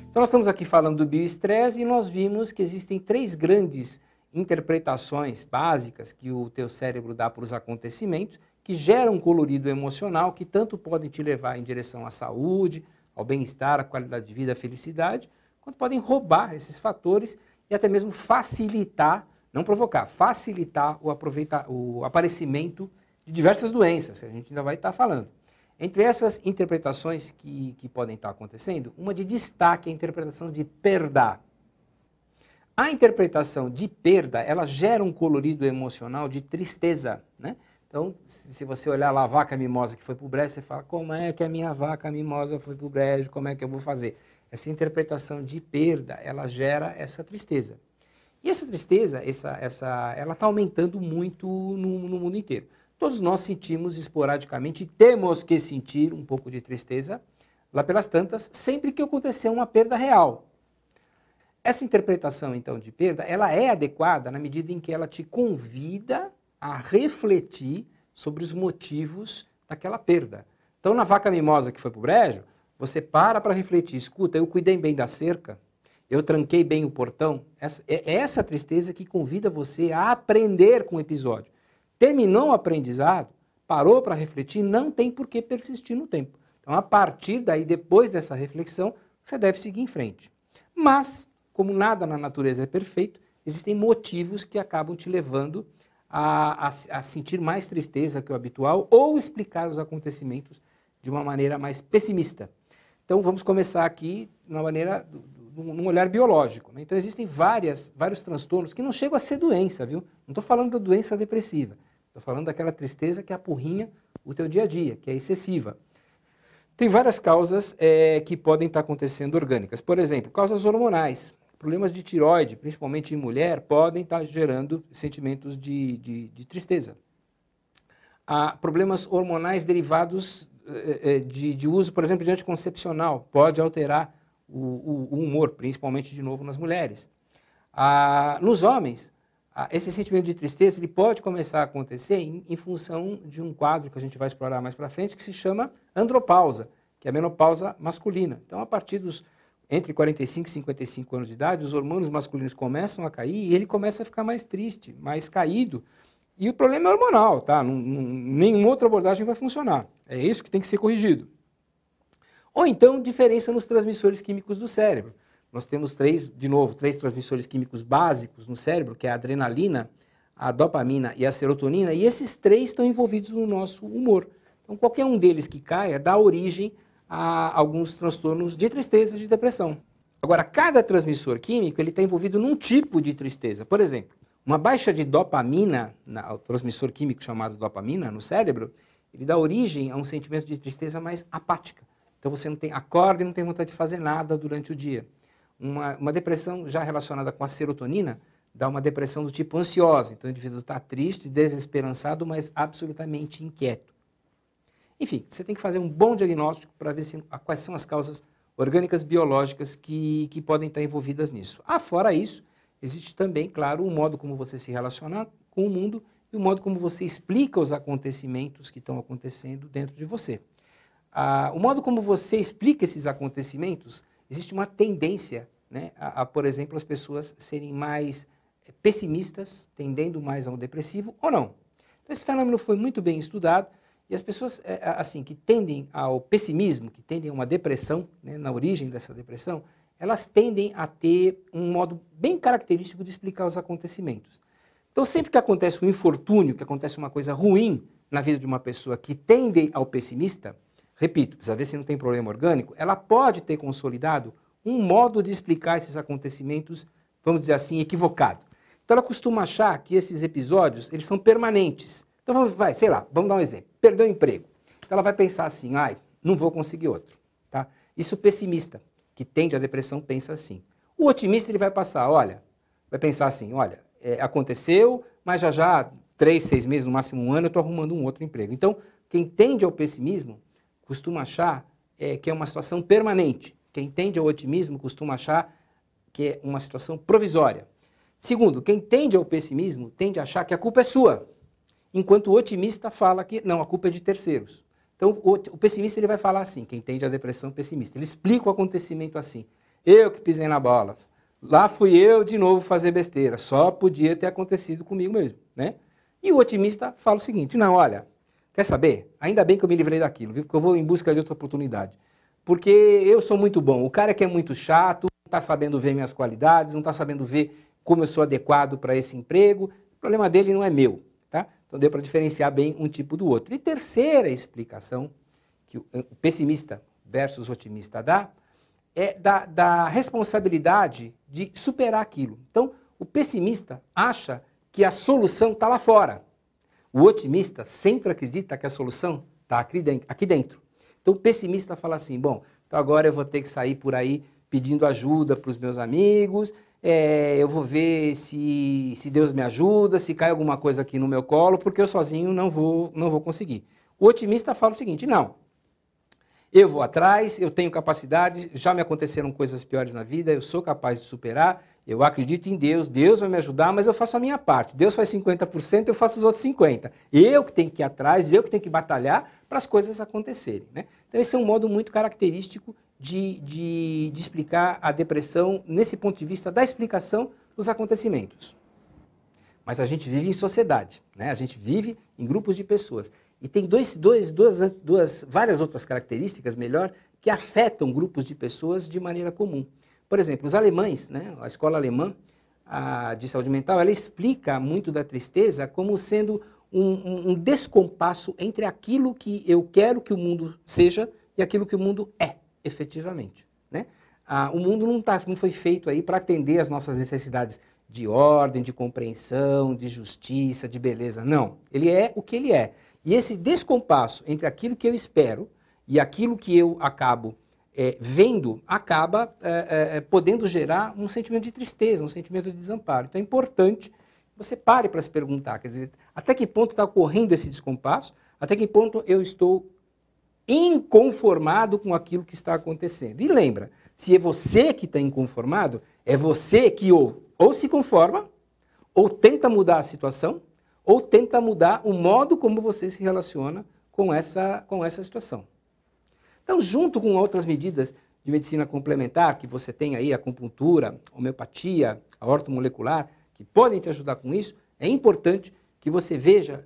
Então nós estamos aqui falando do bioestresse e nós vimos que existem 3 grandes interpretações básicas que o teu cérebro dá para os acontecimentos, que geram um colorido emocional, que tanto podem te levar em direção à saúde, ao bem-estar, à qualidade de vida, à felicidade, quanto podem roubar esses fatores e até mesmo facilitar, não provocar, facilitar o aparecimento de diversas doenças, que a gente ainda vai estar falando. Entre essas interpretações que podem estar acontecendo, uma de destaque é a interpretação de perda. A interpretação de perda, ela gera um colorido emocional de tristeza, né? Então, se você olhar lá a vaca mimosa que foi para o brejo, você fala, como é que a minha vaca mimosa foi para o brejo, como é que eu vou fazer? Essa interpretação de perda, ela gera essa tristeza. E essa tristeza, ela está aumentando muito no mundo inteiro. Todos nós sentimos esporadicamente, temos que sentir um pouco de tristeza, lá pelas tantas, sempre que acontecer uma perda real. Essa interpretação, então, de perda, ela é adequada na medida em que ela te convida a refletir sobre os motivos daquela perda. Então, na vaca mimosa que foi para o brejo, você para refletir, escuta, eu cuidei bem da cerca, eu tranquei bem o portão. É essa tristeza que convida você a aprender com o episódio. Terminou o aprendizado, parou para refletir, não tem por que persistir no tempo. Então, a partir daí, depois dessa reflexão, você deve seguir em frente. Mas, como nada na natureza é perfeito, existem motivos que acabam te levando a sentir mais tristeza que o habitual ou explicar os acontecimentos de uma maneira mais pessimista. Então, vamos começar aqui num olhar biológico, né? Então, existem vários transtornos que não chegam a ser doença, viu? Não estou falando da doença depressiva. Estou falando daquela tristeza que apurrinha o teu dia a dia, que é excessiva. Tem várias causas que podem estar acontecendo orgânicas. Por exemplo, causas hormonais. Problemas de tireoide, principalmente em mulher, podem estar gerando sentimentos de tristeza. Problemas hormonais derivados de uso, por exemplo, de anticoncepcional, pode alterar o humor, principalmente, de novo, nas mulheres. Nos homens, esse sentimento de tristeza ele pode começar a acontecer em função de um quadro que a gente vai explorar mais para frente, que se chama andropausa, que é a menopausa masculina. Então, a partir entre 45 e 55 anos de idade, os hormônios masculinos começam a cair e ele começa a ficar mais triste, mais caído. E o problema é hormonal, tá? Nenhuma outra abordagem vai funcionar. É isso que tem que ser corrigido. Ou então, diferença nos transmissores químicos do cérebro. Nós temos três transmissores químicos básicos no cérebro, que é a adrenalina, a dopamina e a serotonina, e esses 3 estão envolvidos no nosso humor. Então, qualquer um deles que caia dá origem a alguns transtornos de tristeza e de depressão. Agora, cada transmissor químico está envolvido num tipo de tristeza. Por exemplo, uma baixa de dopamina, o transmissor químico chamado dopamina no cérebro, ele dá origem a um sentimento de tristeza mais apática. Então, você acorda e não tem vontade de fazer nada durante o dia. Uma depressão já relacionada com a serotonina dá uma depressão do tipo ansiosa. Então, o indivíduo está triste, desesperançado, mas absolutamente inquieto. Enfim, você tem que fazer um bom diagnóstico para ver quais são as causas orgânicas biológicas que podem estar envolvidas nisso. Fora isso, existe também, claro, o modo como você se relaciona com o mundo e o modo como você explica os acontecimentos que estão acontecendo dentro de você. O modo como você explica esses acontecimentos, existe uma tendência, né, por exemplo, as pessoas serem mais pessimistas, tendendo mais ao depressivo ou não. Então, esse fenômeno foi muito bem estudado e as pessoas assim, que tendem ao pessimismo, que tendem a uma depressão, né, na origem dessa depressão, elas tendem a ter um modo bem característico de explicar os acontecimentos. Então, sempre que acontece um infortúnio, que acontece uma coisa ruim na vida de uma pessoa que tende ao pessimista, repito, precisa ver se não tem problema orgânico, ela pode ter consolidado um modo de explicar esses acontecimentos, vamos dizer assim, equivocado. Então ela costuma achar que esses episódios, eles são permanentes. Então vamos dar um exemplo, perdeu o emprego. Então ela vai pensar assim, não vou conseguir outro. Tá? Isso o pessimista, que tende à depressão, pensa assim. O otimista, ele vai pensar assim, aconteceu, mas já 3, 6 meses, no máximo 1 ano, eu estou arrumando um outro emprego. Então, quem tende ao pessimismo, costuma achar que é uma situação permanente. Quem tende ao otimismo costuma achar que é uma situação provisória. Segundo, quem tende ao pessimismo tende a achar que a culpa é sua, enquanto o otimista fala que não, a culpa é de terceiros. Então, o pessimista ele vai falar assim, quem entende a depressão pessimista. Ele explica o acontecimento assim. Eu que pisei na bola. Lá fui eu de novo fazer besteira. Só podia ter acontecido comigo mesmo, né? E o otimista fala o seguinte, não, olha, quer saber? Ainda bem que eu me livrei daquilo, viu? Porque eu vou em busca de outra oportunidade. Porque eu sou muito bom. O cara que é muito chato, não está sabendo ver minhas qualidades, não está sabendo ver como eu sou adequado para esse emprego. O problema dele não é meu, tá? Então deu para diferenciar bem um tipo do outro. E terceira explicação que o pessimista versus otimista dá é da responsabilidade de superar aquilo. Então, o pessimista acha que a solução está lá fora. O otimista sempre acredita que a solução está aqui dentro. Então, o pessimista fala assim, bom, então agora eu vou ter que sair por aí pedindo ajuda para os meus amigos, eu vou ver se Deus me ajuda, se cai alguma coisa aqui no meu colo, porque eu sozinho não vou conseguir. O otimista fala o seguinte, não, eu vou atrás, eu tenho capacidade, já me aconteceram coisas piores na vida, eu sou capaz de superar, eu acredito em Deus, Deus vai me ajudar, mas eu faço a minha parte. Deus faz 50%, eu faço os outros 50%. Eu que tenho que ir atrás, eu que tenho que batalhar para as coisas acontecerem, né? Então esse é um modo muito característico de explicar a depressão nesse ponto de vista da explicação dos acontecimentos. Mas a gente vive em sociedade, né? A gente vive em grupos de pessoas. E tem várias outras características, melhor, que afetam grupos de pessoas de maneira comum. Por exemplo, os alemães, né? A escola alemã de saúde mental, ela explica muito da tristeza como sendo um descompasso entre aquilo que eu quero que o mundo seja e aquilo que o mundo é, efetivamente, né? O mundo não foi feito aí para atender as nossas necessidades de ordem, de compreensão, de justiça, de beleza. Não, ele é o que ele é. E esse descompasso entre aquilo que eu espero e aquilo que eu acabo vendo, acaba podendo gerar um sentimento de tristeza, um sentimento de desamparo. Então é importante que você pare para se perguntar, quer dizer, até que ponto está ocorrendo esse descompasso, até que ponto eu estou inconformado com aquilo que está acontecendo. E lembra, se é você que está inconformado, é você que ou se conforma, ou tenta mudar a situação, ou tenta mudar o modo como você se relaciona com essa situação. Então, junto com outras medidas de medicina complementar, que você tem aí, a acupuntura, a homeopatia, a ortomolecular, que podem te ajudar com isso, é importante que você veja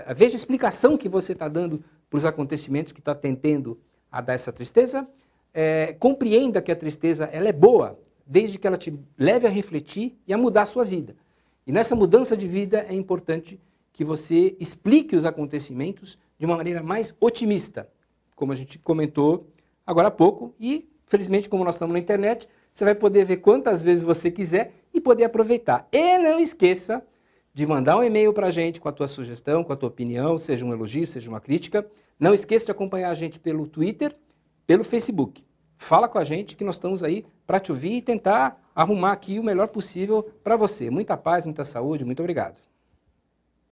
a explicação que você está dando para os acontecimentos que está tendendo a dar essa tristeza, compreenda que a tristeza ela é boa, desde que ela te leve a refletir e a mudar a sua vida. E nessa mudança de vida é importante que você explique os acontecimentos de uma maneira mais otimista, como a gente comentou agora há pouco, e felizmente como nós estamos na internet, você vai poder ver quantas vezes você quiser e poder aproveitar. E não esqueça de mandar um e-mail para a gente com a tua sugestão, com a tua opinião, seja um elogio, seja uma crítica. Não esqueça de acompanhar a gente pelo Twitter, pelo Facebook. Fala com a gente que nós estamos aí para te ouvir e tentar arrumar aqui o melhor possível para você. Muita paz, muita saúde, muito obrigado.